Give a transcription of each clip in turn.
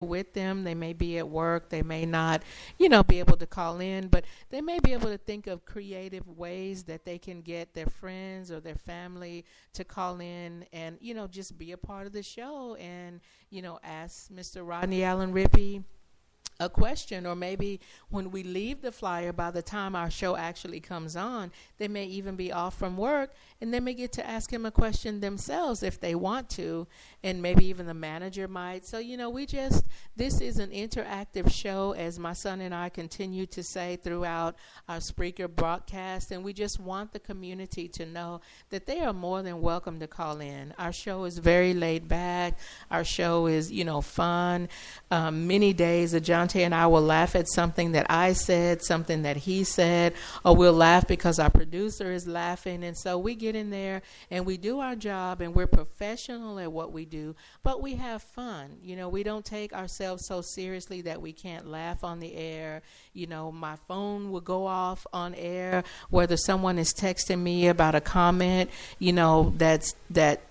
with them. They may be at work. They may not, be able to call in, but they may be able to think of creative ways that they can get their friends or their family to call in and, just be a part of the show and, ask Mr. Rodney Allen Rippey a question, or maybe when we leave the flyer, by the time our show actually comes on, they may even be off from work and they may get to ask him a question themselves if they want to, and maybe even the manager might. So, this is an interactive show, as my son and I continue to say throughout our Spreaker broadcast, and we just want the community to know that they are more than welcome to call in. Our show is very laid back. Our show is, fun. Many days, Ajante and I will laugh at something that I said, something that he said, or we'll laugh because our producer is laughing. And so we get in there and we do our job, and we're professional at what we do, but we have fun. We don't take ourselves so seriously that we can't laugh on the air. My phone will go off on air, whether someone is texting me about a comment, that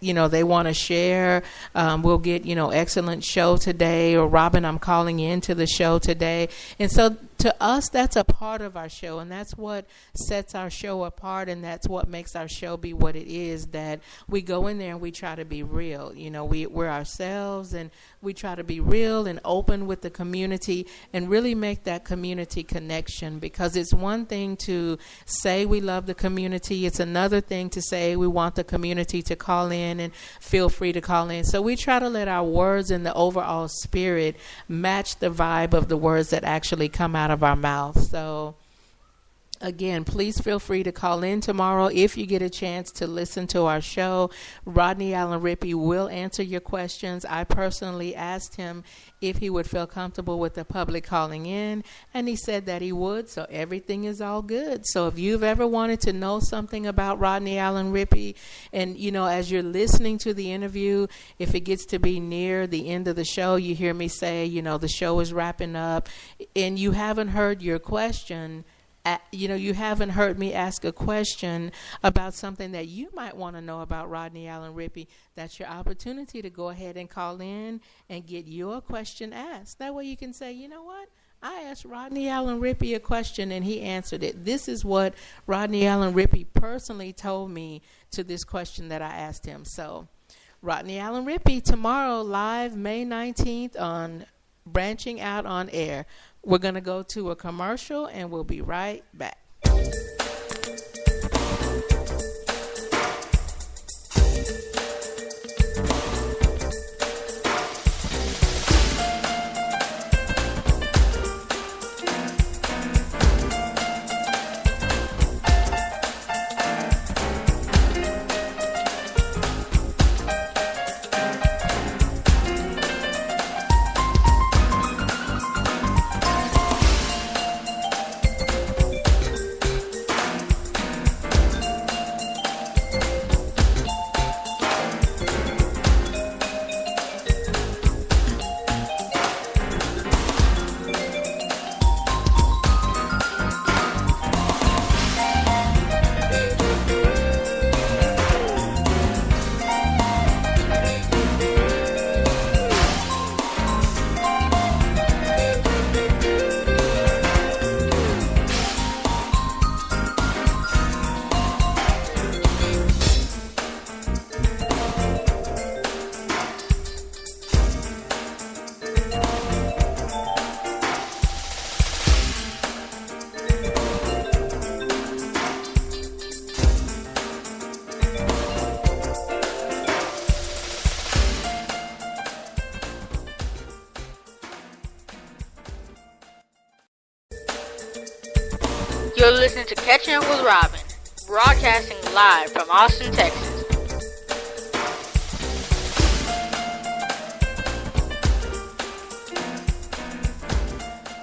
they want to share. We'll get, excellent show today, or Robin, I'm calling you into the show today. And so to us, that's a part of our show, and that's what sets our show apart, and that's what makes our show be what it is, that we go in there and we try to be real. We're ourselves, and we try to be real and open with the community and really make that community connection, because it's one thing to say we love the community. It's another thing to say we want the community to call in, and feel free to call in. So we try to let our words and the overall spirit match the vibe of the words that actually come out of our mouth. So again, please feel free to call in tomorrow if you get a chance to listen to our show. Rodney Allen Rippey will answer your questions. I personally asked him if he would feel comfortable with the public calling in, and he said that he would, so everything is all good. So if you've ever wanted to know something about Rodney Allen Rippey, and as you're listening to the interview, if it gets to be near the end of the show, you hear me say, the show is wrapping up, and you haven't heard your question, you haven't heard me ask a question about something that you might want to know about Rodney Allen Rippey, that's your opportunity to go ahead and call in and get your question asked. That way you can say, you know what? I asked Rodney Allen Rippey a question and he answered it. This is what Rodney Allen Rippey personally told me to this question that I asked him. So Rodney Allen Rippey tomorrow, live May 19th on Branching Out on Air. We're going to go to a commercial and we'll be right back. You're listening to Catching Up with Robin, broadcasting live from Austin, Texas.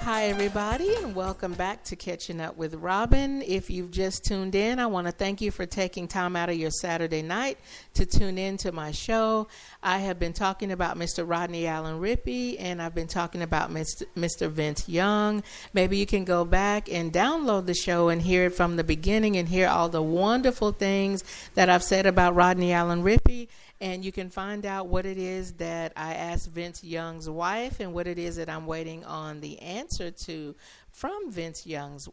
Hi, everybody, and welcome back to Catching Up with Robin. If you've just tuned in, I want to thank you for taking time out of your Saturday night to tune in to my show. I have been talking about Mr. Rodney Allen Rippey, and I've been talking about Mr. Vince Young. Maybe you can go back and download the show and hear it from the beginning and hear all the wonderful things that I've said about Rodney Allen Rippey. and you can find out what it is that I asked Vince Young's wife and what it is that I'm waiting on the answer to from Vince Young's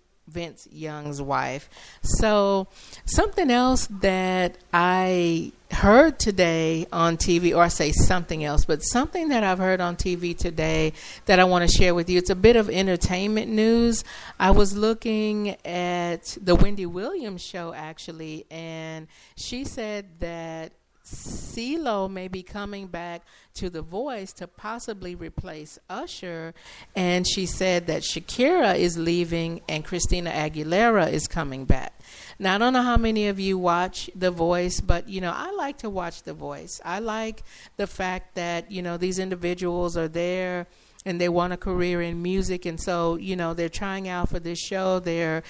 wife. So something else that I heard today on TV, or I say something else, but something that I've heard on TV today that I want to share with you. It's a bit of entertainment news. I was looking at the Wendy Williams show, actually, and she said that CeeLo may be coming back to The Voice to possibly replace Usher, and she said that Shakira is leaving and Christina Aguilera is coming back. Now, I don't know how many of you watch The Voice, but, I like to watch The Voice. I like the fact that, these individuals are there and they want a career in music, and so, they're trying out for this show. They're,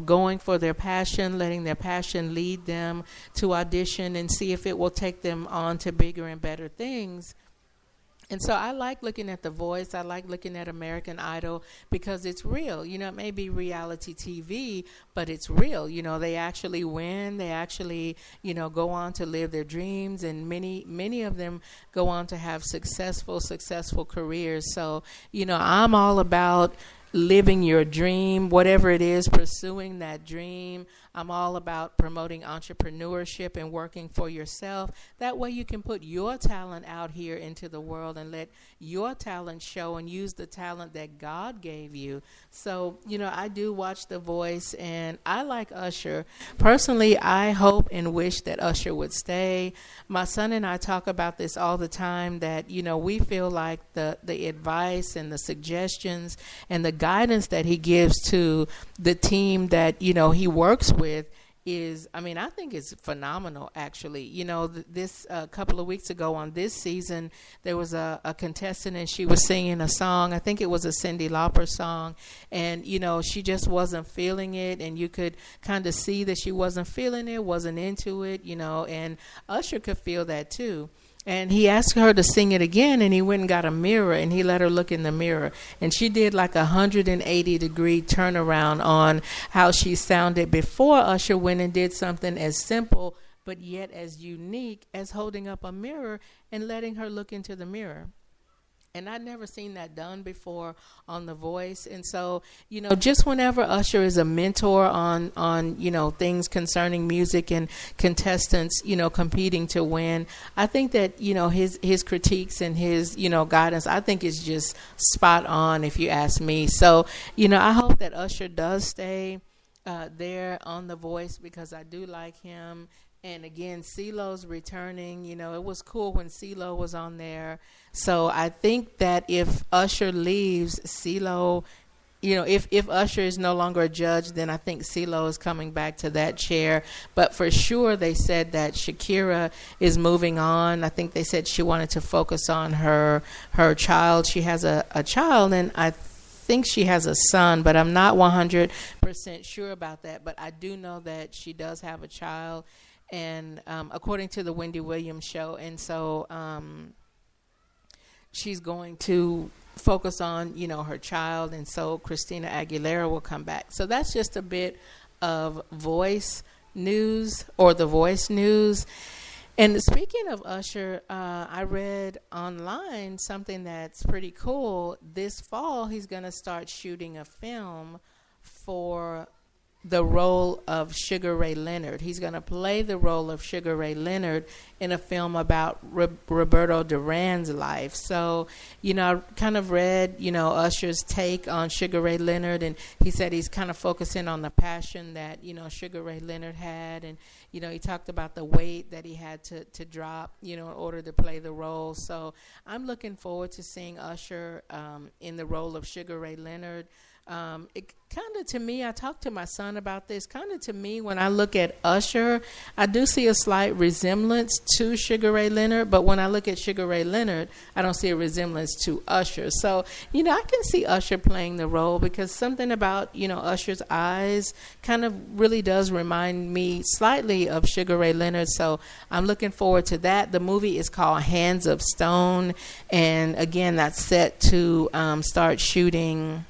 going for their passion, letting their passion lead them to audition and see if it will take them on to bigger and better things. And so I like looking at The Voice. I like looking at American Idol because it's real. It may be reality TV, but it's real. They actually win. They actually, go on to live their dreams. And many of them go on to have successful careers. So, I'm all about living your dream, whatever it is, pursuing that dream. I'm all about promoting entrepreneurship and working for yourself. That way you can put your talent out here into the world and let your talent show and use the talent that God gave you. So, I do watch The Voice, and I like Usher. Personally, I hope and wish that Usher would stay. My son and I talk about this all the time, that, we feel like the advice and the suggestions and the guidance that he gives to the team that, he works with is, I think it's phenomenal, actually. This couple of weeks ago on this season, there was a contestant, and she was singing a song. I think it was a Cyndi Lauper song, and, she just wasn't feeling it, and you could kind of see that she wasn't feeling it, wasn't into it, and Usher could feel that too. And he asked her to sing it again, and he went and got a mirror, and he let her look in the mirror. And she did like a 180-degree turnaround on how she sounded before Usher went and did something as simple but yet as unique as holding up a mirror and letting her look into the mirror. And I'd never seen that done before on The Voice. And so, just whenever Usher is a mentor on things concerning music and contestants, competing to win, I think that, his critiques and his, guidance, I think is just spot on, if you ask me. So, I hope that Usher does stay there on The Voice, because I do like him. And again, CeeLo's returning. It was cool when CeeLo was on there. So I think that if Usher leaves, CeeLo, if Usher is no longer a judge, then I think CeeLo is coming back to that chair. But for sure, they said that Shakira is moving on. I think they said she wanted to focus on her child. She has a child, and I think she has a son, but I'm not 100% sure about that. But I do know that she does have a child, and according to the Wendy Williams show. And so she's going to focus on, her child, and so Christina Aguilera will come back. So that's just a bit of Voice news, or The Voice news. And speaking of Usher, I read online something that's pretty cool. This fall, he's going to start shooting a film for the role of Sugar Ray Leonard. He's going to play the role of Sugar Ray Leonard in a film about Roberto Duran's life. So, I kind of read, Usher's take on Sugar Ray Leonard, and he said he's kind of focusing on the passion that, Sugar Ray Leonard had. And, he talked about the weight that he had to drop, in order to play the role. So I'm looking forward to seeing Usher in the role of Sugar Ray Leonard. It kind of, to me, I talked to my son about this, kind of to me, when I look at Usher, I do see a slight resemblance to Sugar Ray Leonard, but when I look at Sugar Ray Leonard, I don't see a resemblance to Usher. So, I can see Usher playing the role, because something about, Usher's eyes kind of really does remind me slightly of Sugar Ray Leonard. So I'm looking forward to that. The movie is called Hands of Stone, and again, that's set to start shooting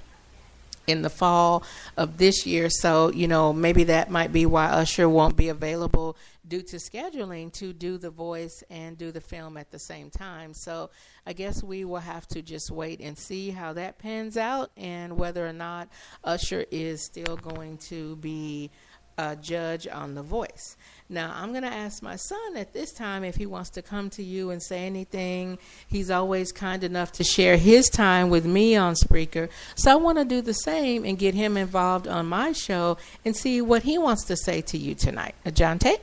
in the fall of this year. So, maybe that might be why Usher won't be available due to scheduling to do the voice and do the film at the same time. So I guess we will have to just wait and see how that pans out and whether or not Usher is still going to be a judge on The Voice. Now, I'm going to ask my son at this time if he wants to come to you and say anything. He's always kind enough to share his time with me on Spreaker. So I want to do the same and get him involved on my show and see what he wants to say to you tonight. Ajante?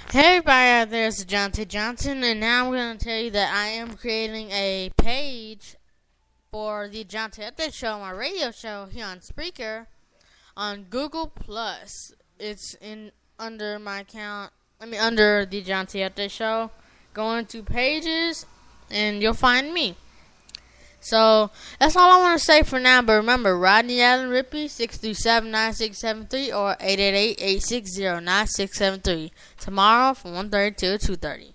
Hey everybody out there, it's Ajante Johnson, and now I'm going to tell you that I am creating a page for the Ajante Update Show, my radio show here on Spreaker, on Google Plus. It's under my account. Under the Ajante Update Show. Go into pages, and you'll find me. So that's all I want to say for now. But remember, Rodney Allen Rippey, 637-9673 or 888-860-9673. Tomorrow from 1:30 to 2:30.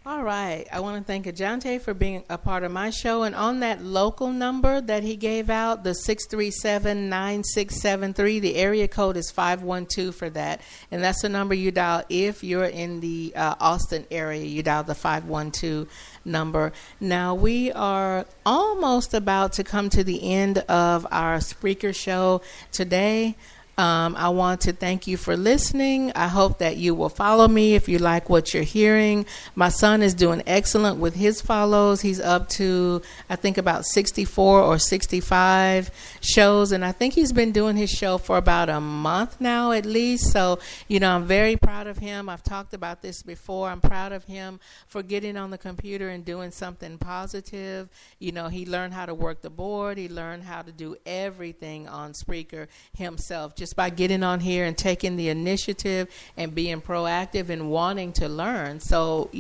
All right. I want to thank Ajante for being a part of my show. And on that local number that he gave out, the 637-9673, the area code is 512 for that. And that's the number you dial if you're in the Austin area. You dial the 512 number. Now, we are almost about to come to the end of our Spreaker show today. I want to thank you for listening. I hope that you will follow me if you like what you're hearing. My son is doing excellent with his follows. He's up to, I think, about 64 or 65 shows, and I think he's been doing his show for about a month now at least. So, I'm very proud of him. I've talked about this before. I'm proud of him for getting on the computer and doing something positive. He learned how to work the board. He learned how to do everything on Spreaker himself, just by getting on here and taking the initiative and being proactive and wanting to learn. So,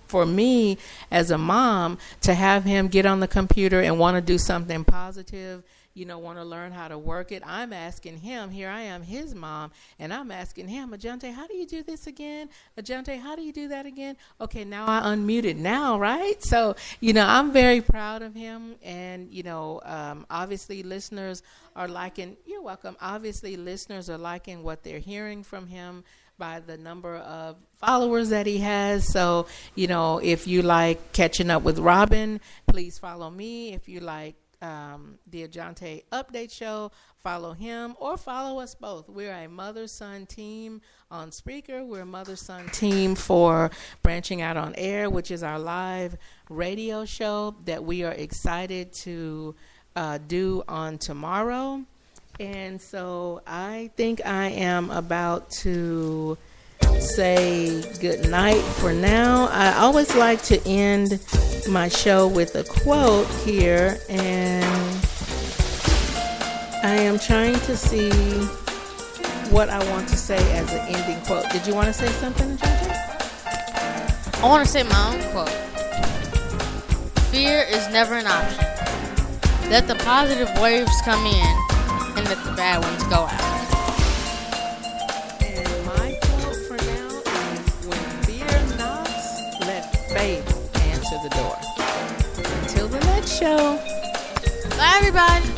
for me as a mom, to have him get on the computer and want to do something positive, want to learn how to work it, I'm asking him, here I am, his mom, and I'm asking him, Ajante, how do you do this again? Ajante, how do you do that again? Okay, now I unmuted now, right? So, I'm very proud of him, and, obviously listeners are liking, you're welcome, obviously listeners are liking what they're hearing from him by the number of followers that he has. So, if you like Catching Up with Robin, please follow me. If you like the Ajante Update Show, follow him or follow us both. We're a mother-son team on Spreaker. We're a mother-son team for Branching Out on Air, which is our live radio show that we are excited to do on tomorrow. And so I think I am about to say good night for now. I always like to end my show with a quote here, and I am trying to see what I want to say as an ending quote. Did you want to say something, Ajante? I want to say my own quote. Fear is never an option. Let the positive waves come in and let the bad ones go out. Faith answer the door. Until the next show. Bye, everybody.